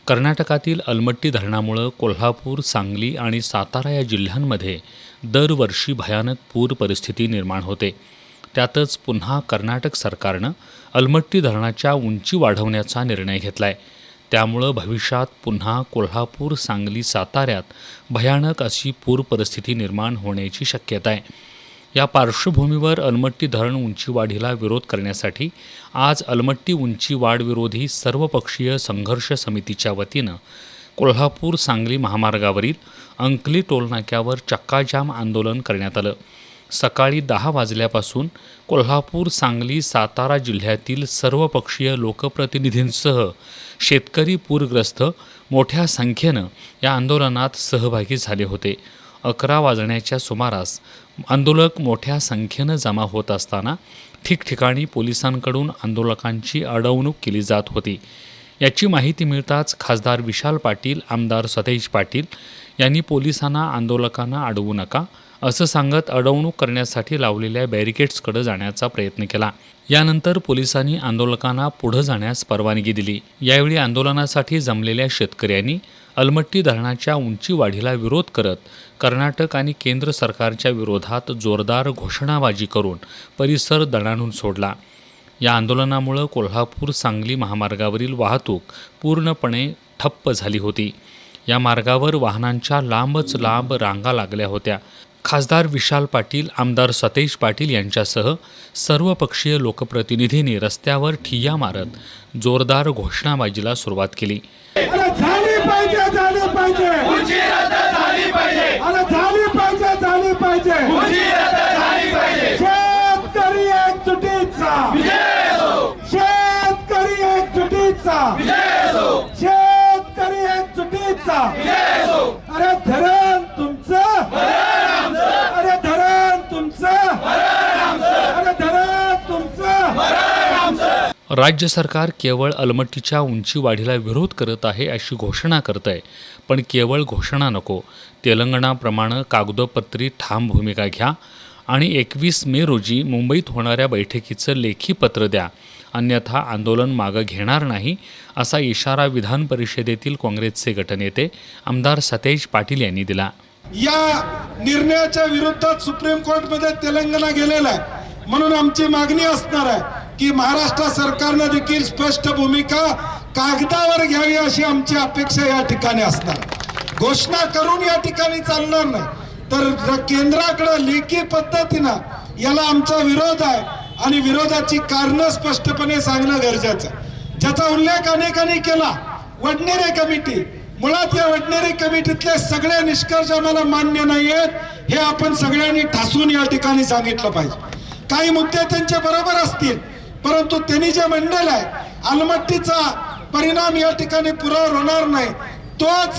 कर्नाटकातील अलमट्टी धरणामुळे कोल्हापूर, सांगली आणि सातारा या जिल्ह्यांमध्ये दरवर्षी भयानक पूर परिस्थिती निर्माण होते. त्यातच पुन्हा कर्नाटक सरकारनं अलमट्टी धरणाच्या उंची वाढवण्याचा निर्णय घेतला आहे. त्यामुळं भविष्यात पुन्हा कोल्हापूर, सांगली, साताऱ्यात भयानक अशी पूर परिस्थिती निर्माण होण्याची शक्यता आहे. या पार्श्वभूमीवर अलमट्टी धरण उंचीवाढीला विरोध करण्यासाठी आज अलमट्टी उंचीवाढ विरोधी सर्वपक्षीय संघर्ष समितीच्या वतीनं कोल्हापूर सांगली महामार्गावरील अंकली टोलनाक्यावर चक्काजाम आंदोलन करण्यात आलं. सकाळी 10 वाजल्यापासून कोल्हापूर, सांगली, सातारा जिल्ह्यातील सर्वपक्षीय लोकप्रतिनिधींसह शेतकरी पूरग्रस्त मोठ्या संख्येनं या आंदोलनात सहभागी झाले होते. 11 वाजण्याच्या सुमारास आंदोलक मोठ्या संख्येनं जमा होत असताना ठिकठिकाणी पोलिसांकडून आंदोलकांची अडवणूक केली जात होती. याची माहिती मिळताच खासदार विशाल पाटील, आमदार सतेज पाटील यांनी पोलिसांना आंदोलकांना अडवू नका असं सांगत अडवणूक करण्यासाठी लावलेल्या बॅरिकेड्सकडे जाण्याचा प्रयत्न केला. यानंतर पोलिसांनी आंदोलकांना पुढे जाण्यास परवानगी दिली. यावेळी आंदोलनासाठी जमलेल्या शेतकऱ्यांनी अलमट्टी धरणाच्या उंचीवाढीला विरोध करत कर्नाटक आणि केंद्र सरकारच्या विरोधात जोरदार घोषणाबाजी करून परिसर दणाणून सोडला. या आंदोलनामुळे कोल्हापूर, सांगली महामार्गावरील वाहतूक पूर्णपणे ठप्प झाली होती. या मार्गावर वाहनांच्या लांबच लांब रांगा लागल्या होत्या. खासदार विशाल पाटील, आमदार सतेज पाटील यांच्यासह सर्वपक्षीय लोकप्रतिनिधींनी रस्त्यावर ठिय्या मारत जोरदार घोषणाबाजीला सुरुवात केली. राज्य सरकार केवळ अलमट्टीच्या उंचीवाढीला विरोध करत आहे अशी घोषणा करत आहे. पण केवळ घोषणा नको, तेलंगणाप्रमाणे कागदोपत्री ठाम भूमिका घ्या आणि 21 मे रोजी मुंबईत होणाऱ्या बैठकीचं लेखी पत्र द्या, अन्यथा आंदोलन मागं घेणार नाही असा इशारा विधान परिषदेतील काँग्रेसचे गटनेते आमदार सतेज पाटील यांनी दिला. या निर्णयाच्या विरोधात सुप्रीम कोर्टमध्ये तेलंगणा गेलेला आहे. म्हणून आमची मागणी असणार आहे की महाराष्ट्र सरकारने देखील स्पष्ट भूमिका कागदावर घ्यावी अशी आमची अपेक्षा या ठिकाणी असणार. घोषणा करून या ठिकाणी चालणार नाही, तर केंद्राकडे लेखी पद्धतीनं याला आमचा विरोध आहे आणि विरोधाची कारणं स्पष्टपणे सांगणं गरजेचं आहे. ज्याचा उल्लेख अनेकांनी केला, वडनेरे कमिटी. मुळात या वडनेरे कमिटीतले सगळे निष्कर्ष आम्हाला मान्य नाही आहेत हे आपण सगळ्यांनी ठासून या ठिकाणी सांगितलं पाहिजे. काही मुद्दे त्यांचे बरोबर असतील, परंतु त्यांनी जे म्हणलेलं आहे अलमट्टीचा परिणाम या ठिकाणी पुरावर होणार नाही, तोच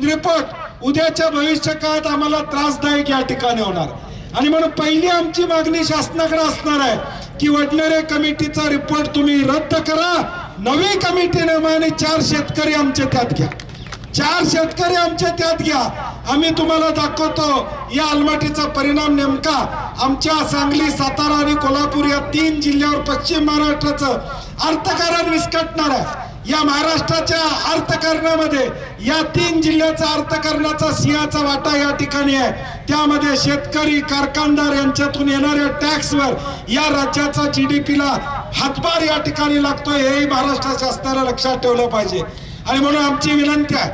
रिपोर्ट उद्याच्या भविष्य काळात आम्हाला त्रासदायक या ठिकाणी होणार. आणि म्हणून पहिली आमची मागणी शासनाकडे असणार आहे की वडनेरे कमिटीचा रिपोर्ट तुम्ही रद्द करा, नवी कमिटी नेमा आणि 4 शेतकरी आमचे त्यात घ्या. 4 शेतकरी आमचे त्यात घ्या. आम्ही तुम्हाला दाखवतो या अलमट्टीचा परिणाम नेमका आमच्या सांगली, सातारा आणि कोल्हापूर या 3 जिल्ह्यावर पश्चिम महाराष्ट्राचं अर्थकारण विस्कटणार आहे. या महाराष्ट्राच्या अर्थकारणामध्ये या 3 जिल्ह्याचा अर्थकारणाचा सिंहाचा वाटा या ठिकाणी आहे. त्यामध्ये शेतकरी, कारखानदार यांच्यातून येणाऱ्या टॅक्सवर या राज्याचा GDPला हातभार या ठिकाणी लागतोय, हेही महाराष्ट्र शासनाला लक्षात ठेवलं पाहिजे. आणि म्हणून आमची विनंती आहे,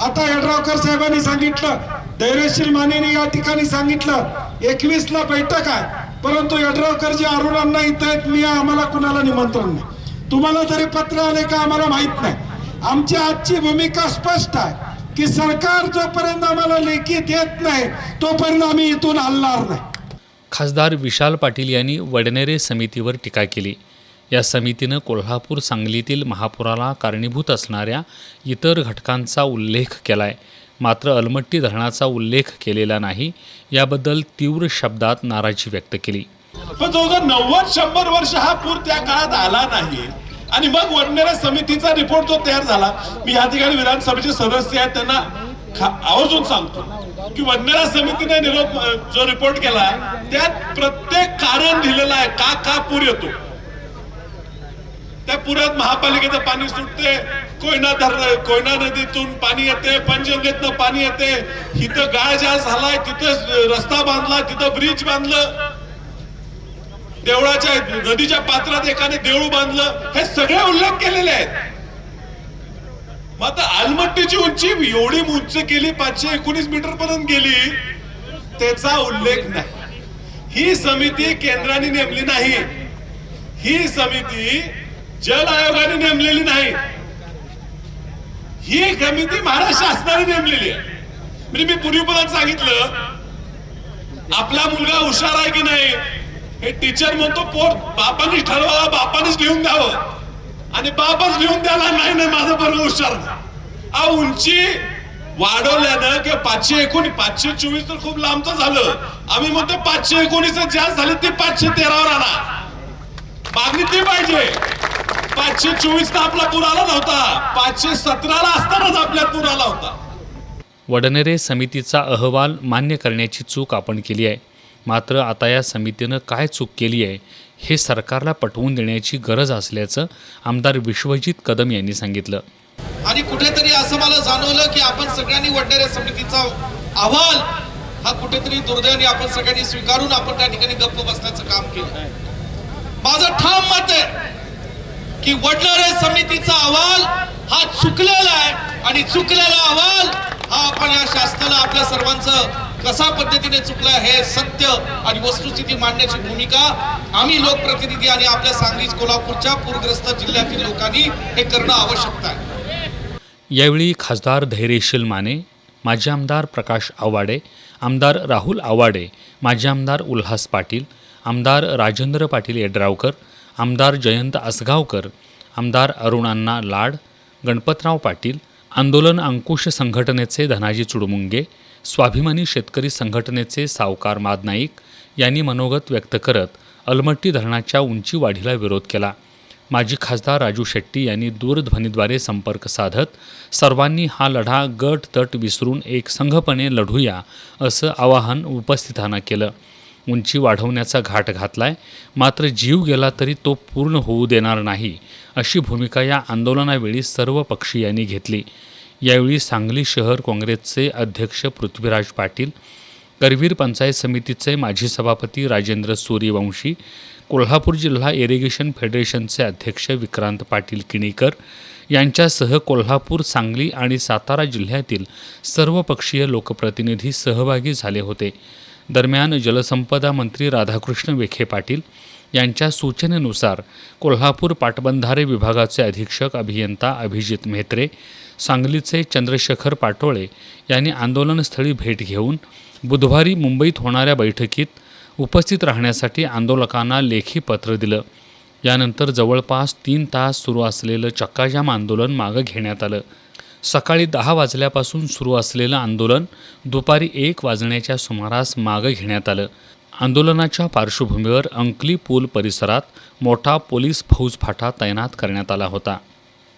आता यड्रावकर साहेबांनी सांगितलं, धैर्यशील मानेने या ठिकाणी सांगितलं 21 ला बैठक आहे, परंतु यड्रावकरजी अरुणांना इथं आहेत, मी आम्हाला कुणाला निमंत्रण नाही. तुम्हाला तरी पत्र आले का आम्हाला माहित नाही. आमची आजची भूमिका स्पष्ट आहे की सरकार जोपर्यंत आम्हाला लेखी देत नाही तोपर्यंत आम्ही इथून हलणार नाही. खासदार विशाल पाटील यांनी वडनेरे समितीवर टीका केली. या समितीनं कोल्हापूर, सांगलीतील महापुराला कारणीभूत असणाऱ्या इतर घटकांचा उल्लेख केला आहे, मात्र अलमट्टी धरणाचा उल्लेख केलेला नाही. याबद्दल तीव्र शब्दात नाराजी व्यक्त केली. पण जवळजवळ 90-100 वर्ष हा पूर त्या काळात आला नाही आणि मग वडनेरे समितीचा रिपोर्ट जो तयार झाला, मी या ठिकाणी विधानसभेचे सदस्य आहेत त्यांना आवर्जून सांगतो की वडनेरे समितीने जो रिपोर्ट केला त्यात प्रत्येक कारण लिहिलेलं आहे का पूर येतो. त्या पुरात महापालिकेचं पाणी सुटते, कोयना नदीतून पाणी येते, पंचगंगेतनं पाणी येते, इथं गाळ जास्त झालाय, तिथं रस्ता बांधला, तिथं ब्रिज बांधलं, देवळाच्या नदीच्या पात्रात एकाने देऊळ बांधलं, हे सगळे उल्लेख केलेले आहेत. मग आलमट्टीची उंची एवढी उंच केली, 519 मीटर पर्यंत गेली, त्याचा उल्लेख नाही. ही समिती केंद्राने नेमली नाही, ही समिती जल आयोगाने नेमलेली नाही, ही समिती महाराष्ट्र शासनाने नेमलेली आहे. म्हणजे मी पूर्वीपर्यंत सांगितलं, आपला मुलगा हुशार आहे की नाही हे टीचर म्हणतो, बापांनी ठरवावं, बापानेच लिहून द्यावं, आणि बापच लिहून द्यायला नाही ना माझं बरोबर हुशार नाही. उंची वाढवल्यानं किंवा 524 तर खूप लांबचं झालं, आम्ही म्हणतो 519 जास्त झाले, ते 513वर आणा, मागणी ती पाहिजे. 524 ला आपला पूर आला नव्हता, 517ला असतानाच आपल्या पूर आला होता. वडनेरे समितीचा अहवाल मान्य करण्याची चूक आपण केली आहे, मात्र आता या समितीनं काय चूक केली आहे हे सरकारला पटवून देण्याची गरज असल्याचं आमदार विश्वजित कदम यांनी सांगितलं. आणि कुठेतरी असं मला जाणवलं की आपण सगळ्यांनी वडनेरे समितीचा अहवाल हा कुठेतरी दुर्दैवाने आपण सगळ्यांनी स्वीकारून आपण त्या ठिकाणी गप्प बसण्याचं काम केलं. माझं ठाम मत आहे की वडनेरे समितीचा अहवाल हा चुकलेला आहे, आणि चुकलेला अहवाल हा आपण या शासनाला आपल्या सर्वांचं कसा पद्धतीने चुकला हे सत्य आणि वस्तुस्थिती मांडण्याची भूमिका आम्ही लोकप्रतिनिधी आणि आपल्या सांगली कोल्हापूरच्या पूरग्रस्त जिल्ह्यातील लोकांनी हे करणं आवश्यक आहे. यावेळी खासदार धैर्यशील माने, माजी आमदार प्रकाश आवाडे, आमदार राहुल आवाडे, माजी आमदार उल्हास पाटील, आमदार राजेंद्र पाटील यड्रावकर, आमदार जयंत आसगावकर, आमदार अरुणांना लाड, गणपतराव पाटील, आंदोलन अंकुश संघटनेचे धनाजी चुडमुंगे, स्वाभिमानी शेतकरी संघटनेचे सावकार माद नाईक यांनी मनोगत व्यक्त करत अलमट्टी धरणाच्या उंची वाढीला विरोध केला. माजी खासदार राजू शेट्टी यांनी दूरध्वनीद्वारे संपर्क साधत सर्वांनी हा लढा गट तट विसरून एक संघपणे लढूया असं आवाहन उपस्थितांना केलं. उंची वाढवण्याचा घाट घातलाय, मात्र जीव गेला तरी तो पूर्ण होऊ देणार नाही अशी भूमिका या आंदोलनावेळी सर्व पक्षीयांनी घेतली. यावेळी सांगली शहर काँग्रेसचे अध्यक्ष पृथ्वीराज पाटील, करवीर पंचायत समितीचे माजी सभापती राजेंद्र सूर्यवंशी, कोल्हापूर जिल्हा इरिगेशन फेडरेशनचे अध्यक्ष विक्रांत पाटील किणीकर यांच्यासह कोल्हापूर, सांगली आणि सातारा जिल्ह्यातील सर्वपक्षीय लोकप्रतिनिधी सहभागी झाले होते. दरम्यान जलसंपदा मंत्री राधाकृष्ण विखे पाटील यांच्या सूचनेनुसार कोल्हापूर पाटबंधारे विभागाचे अधीक्षक अभियंता अभिजित म्हेत्रे, सांगलीचे चंद्रशेखर पाटोळे यांनी आंदोलनस्थळी भेट घेऊन बुधवारी मुंबईत होणाऱ्या बैठकीत उपस्थित राहण्यासाठी आंदोलकांना लेखी पत्र दिलं. यानंतर जवळपास 3 तास सुरू असलेलं चक्काजाम आंदोलन मागं घेण्यात आलं. सकाळी 10 वाजल्यापासून सुरू असलेलं आंदोलन दुपारी 1 वाजण्याच्या सुमारास मागं घेण्यात आलं. आंदोलनाच्या पार्श्वभूमीवर अंकली पूल परिसरात मोठा पोलीस फौजफाटा तैनात करण्यात आला होता.